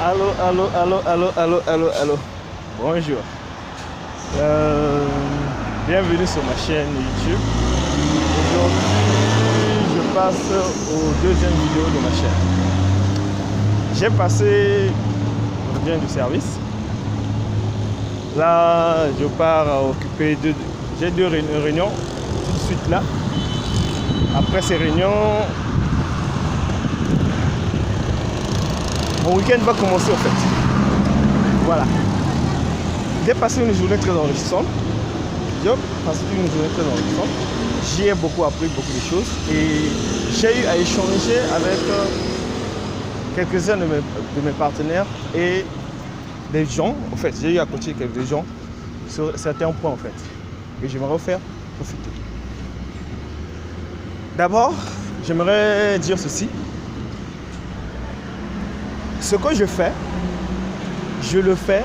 Allô, allô, allô, allô, allô, allô, allô. Bonjour. Bienvenue sur ma chaîne YouTube. Aujourd'hui, je passe aux deuxième vidéo de ma chaîne. J'ai passé, je viens du service. Là, je pars à occuper j'ai deux réunions tout de suite là. Après ces réunions, mon week-end va commencer en fait. Voilà. J'ai passé une journée très enrichissante. J'ai beaucoup appris beaucoup de choses et j'ai eu à échanger avec quelques-uns de mes partenaires et des gens. En fait, j'ai eu à coacher quelques gens sur certains points en fait. Et j'aimerais vous faire profiter. D'abord, j'aimerais dire ceci. Ce que je fais, je le fais.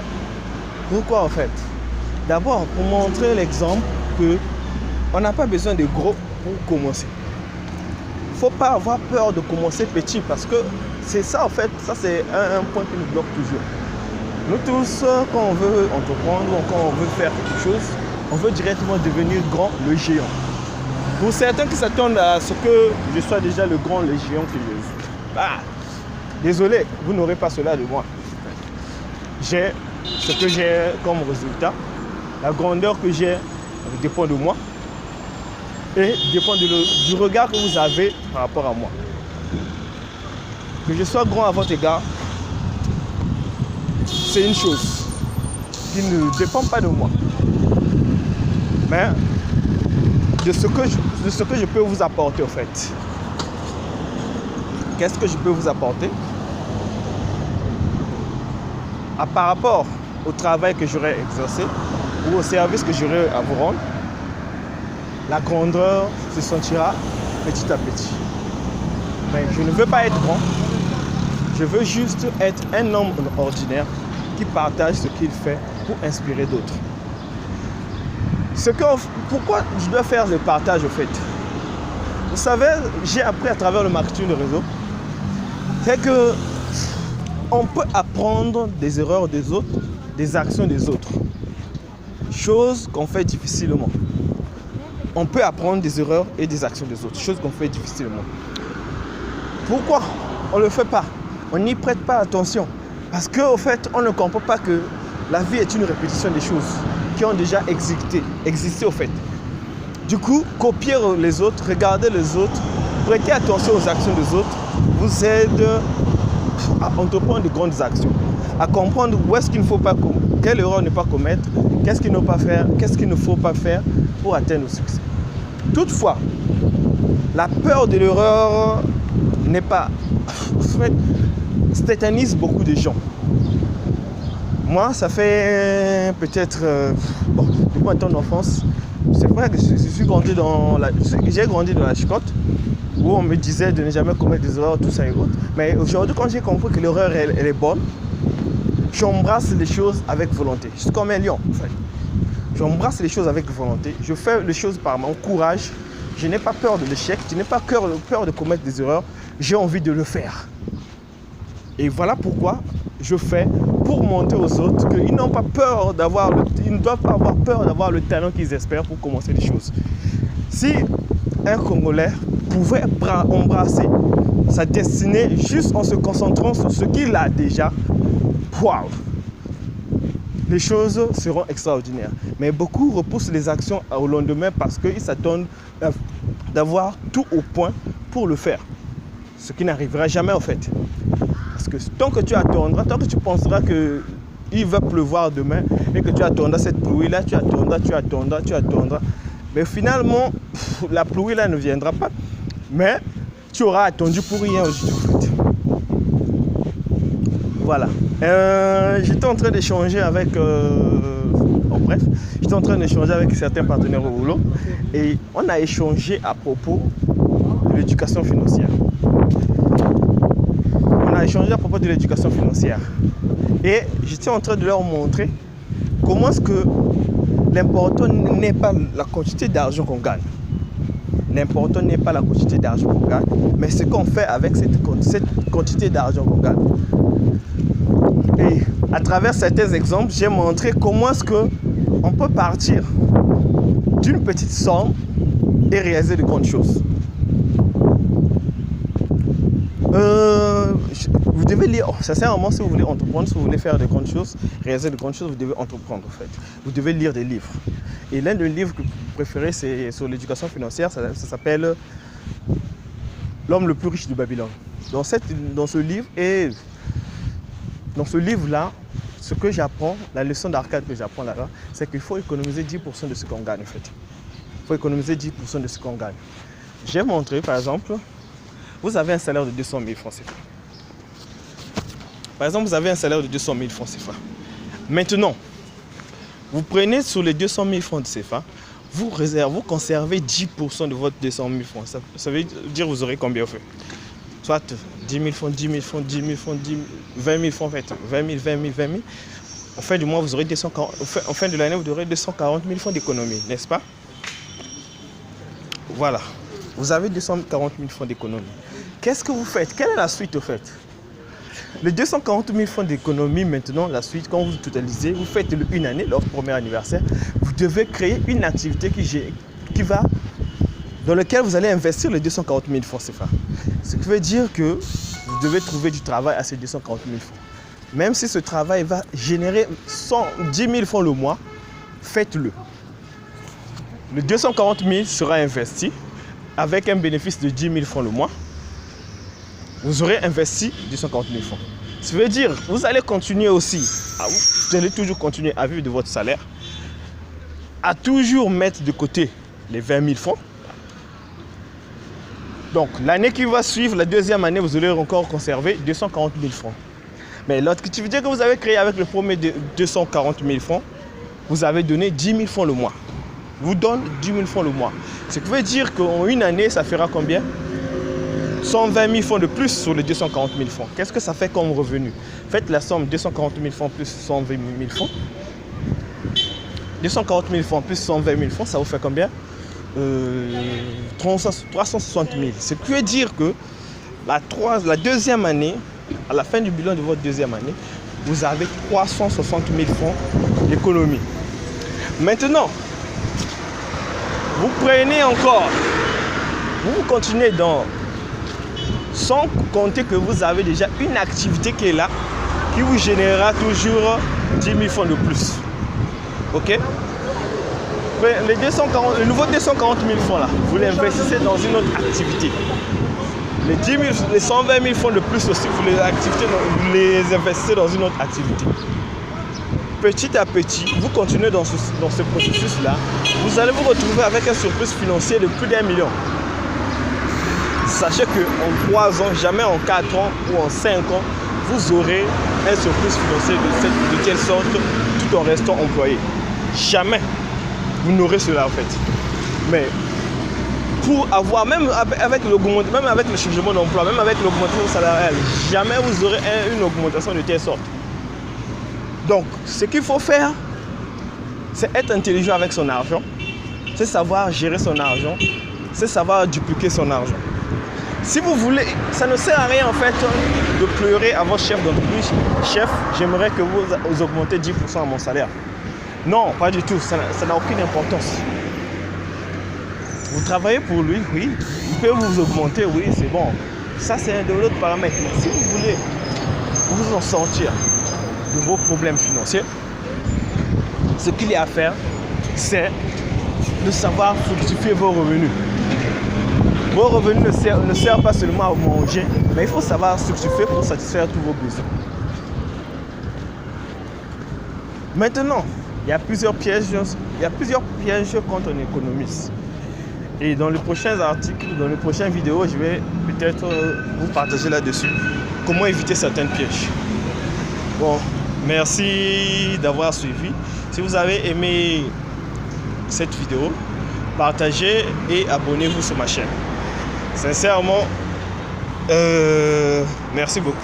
Pourquoi en fait? D'abord, pour montrer l'exemple qu'on n'a pas besoin de gros pour commencer. Il ne faut pas avoir peur de commencer petit parce que c'est ça en fait, ça c'est un point qui nous bloque toujours. Nous tous, quand on veut entreprendre ou quand on veut faire quelque chose, on veut directement devenir grand, le géant. Pour certains qui s'attendent à ce que je sois déjà le grand, le géant que je suis. Désolé, vous n'aurez pas cela de moi. J'ai ce que j'ai comme résultat. La grandeur que j'ai dépend de moi et dépend du regard que vous avez par rapport à moi. Que je sois grand à votre égard, c'est une chose qui ne dépend pas de moi. Mais de ce que je peux vous apporter en fait. Qu'est-ce que je peux vous apporter? Par rapport au travail que j'aurais exercé ou au service que j'aurais à vous rendre, la grandeur se sentira petit à petit. Mais je ne veux pas être grand, je veux juste être un homme ordinaire qui partage ce qu'il fait pour inspirer d'autres. Pourquoi je dois faire le partage au fait? Vous savez, j'ai appris à travers le marketing de réseau, c'est que on peut apprendre des erreurs des autres, des actions des autres. Chose qu'on fait difficilement. On peut apprendre des erreurs et des actions des autres. Chose qu'on fait difficilement. Pourquoi on ne le fait pas? On n'y prête pas attention. Parce qu'au fait, on ne comprend pas que la vie est une répétition des choses qui ont déjà existé au fait. Du coup, copier les autres, regarder les autres, prêter attention aux actions des autres, vous aide à entreprendre de grandes actions, à comprendre où est-ce qu'il ne faut pas, quelle erreur ne pas commettre, qu'est-ce qu'il ne faut pas faire pour atteindre le succès. Toutefois, la peur de l'erreur n'est pas, tétanise beaucoup de gens. Moi, ça fait peut-être, depuis ma tendre enfance, c'est vrai que j'ai grandi dans la chicotte, où on me disait de ne jamais commettre des erreurs, tout ça et autres. Mais aujourd'hui, quand j'ai compris que l'erreur, elle est bonne, j'embrasse les choses avec volonté. Je suis comme un lion, en fait. J'embrasse les choses avec volonté. Je fais les choses par mon courage. Je n'ai pas peur de l'échec. Je n'ai pas peur de commettre des erreurs. J'ai envie de le faire. Et voilà pourquoi je fais pour montrer aux autres qu'ils n'ont pas peur ils ne doivent pas avoir peur d'avoir le talent qu'ils espèrent pour commencer les choses. Si un Congolais pouvait embrasser sa destinée juste en se concentrant sur ce qu'il a déjà, waouh, les choses seront extraordinaires. Mais beaucoup repoussent les actions au lendemain parce qu'ils s'attendent d'avoir tout au point pour le faire. Ce qui n'arrivera jamais en fait. Parce que tant que tu attendras, tant que tu penseras qu'il va pleuvoir demain et que tu attendras cette pluie-là, tu attendras. Mais finalement, la pluie-là ne viendra pas. Mais tu auras attendu pour rien aujourd'hui. Voilà. J'étais en train d'échanger avec... j'étais en train d'échanger avec certains partenaires au boulot. Et on a échangé à propos de l'éducation financière. Et j'étais en train de leur montrer comment est-ce que l'important n'est pas la quantité d'argent qu'on gagne. L'important n'est pas la quantité d'argent qu'on gagne, mais ce qu'on fait avec cette quantité d'argent qu'on gagne. Et à travers certains exemples, j'ai montré comment est-ce qu'on peut partir d'une petite somme et réaliser de grandes choses. Vous devez lire, sincèrement, si vous voulez entreprendre, si vous voulez faire de grandes choses, réaliser de grandes choses, vous devez entreprendre en fait. Vous devez lire des livres. Et l'un des livres que vous préférez, c'est sur l'éducation financière, ça s'appelle L'homme le plus riche de Babylone. Dans ce livre-là, ce que j'apprends, la leçon d'arcade que j'apprends là-bas, c'est qu'il faut économiser 10% de ce qu'on gagne en fait. Il faut économiser 10% de ce qu'on gagne. J'ai montré par exemple, vous avez un salaire de 200 000 francs CFA. Par exemple, vous avez un salaire de 200 000 francs CFA. Maintenant, vous prenez sur les 200 000 francs de CFA, vous conservez 10% de votre 200 000 francs. Ça veut dire que vous aurez combien en fait? Soit 10 000 francs, 10 000 francs, 10 000 francs, 20 000 francs en fait. 20 000, 20 000, 20 000. En fin du mois, vous aurez 240, en fin de l'année, vous aurez 240 000 francs d'économie, n'est-ce pas? Voilà. Vous avez 240 000 francs d'économie. Qu'est-ce que vous faites? Quelle est la suite au fait? Les 240 000 francs d'économie, maintenant, la suite, quand vous totalisez, vous faites une année, leur premier anniversaire, vous devez créer une activité dans laquelle vous allez investir les 240 000 francs CFA. Ce qui veut dire que vous devez trouver du travail à ces 240 000 francs. Même si ce travail va générer 10 000 francs le mois, faites-le. Le 240 000 sera investi avec un bénéfice de 10 000 francs le mois. Vous aurez investi 240 000 francs. Ça veut dire que vous allez continuer aussi, vous allez toujours continuer à vivre de votre salaire, à toujours mettre de côté les 20 000 francs. Donc l'année qui va suivre, la deuxième année, vous allez encore conserver 240 000 francs. Mais l'activité que vous avez créée avec le premier de 240 000 francs, vous avez donné 10 000 francs le mois. Vous donne 10 000 francs le mois. Ce qui veut dire qu'en une année, ça fera combien? 120 000 francs de plus sur les 240 000 francs. Qu'est-ce que ça fait comme revenu? Faites la somme 240 000 francs plus 120 000 francs. 240 000 francs plus 120 000 francs, ça vous fait combien? 360 000. Ce qui veut dire que la deuxième année, à la fin du bilan de votre deuxième année, vous avez 360 000 francs d'économie. Maintenant, vous prenez encore, vous continuez dans, sans compter que vous avez déjà une activité qui est là, qui vous générera toujours 10 000 francs de plus. Ok? Le nouveau 240 000 francs là, vous l'investissez dans une autre activité. Les 120 000 francs de plus aussi, vous les investissez dans une autre activité. Petit à petit, vous continuez dans ce processus-là, vous allez vous retrouver avec un surplus financier de plus d'1 million. Sachez qu'en 3 ans, jamais en 4 ans ou en 5 ans, vous aurez un surplus financier de telle sorte tout en restant employé. Jamais vous n'aurez cela en fait. Mais pour avoir, même avec le changement d'emploi, même avec l'augmentation salariale, jamais vous aurez une augmentation de telle sorte. Donc, ce qu'il faut faire, c'est être intelligent avec son argent, c'est savoir gérer son argent, c'est savoir dupliquer son argent. Si vous voulez, ça ne sert à rien en fait de pleurer à votre chef d'entreprise. Chef, j'aimerais que vous augmentez 10% à mon salaire. Non, pas du tout, ça n'a aucune importance. Vous travaillez pour lui, oui, il peut vous augmenter, oui, c'est bon. Ça, c'est un de l'autre paramètre. Mais si vous voulez vous en sortir de vos problèmes financiers, ce qu'il y a à faire, c'est de savoir fructifier vos revenus. Vos revenus ne servent pas seulement à manger, mais il faut savoir fructifier pour satisfaire tous vos besoins. Maintenant, il y a plusieurs pièges quand on économise. Et dans les prochains articles, dans les prochaines vidéos, je vais peut-être vous partager là-dessus comment éviter certains pièges. Bon, merci d'avoir suivi. Si vous avez aimé cette vidéo, partagez et abonnez-vous sur ma chaîne. Sincèrement, merci beaucoup.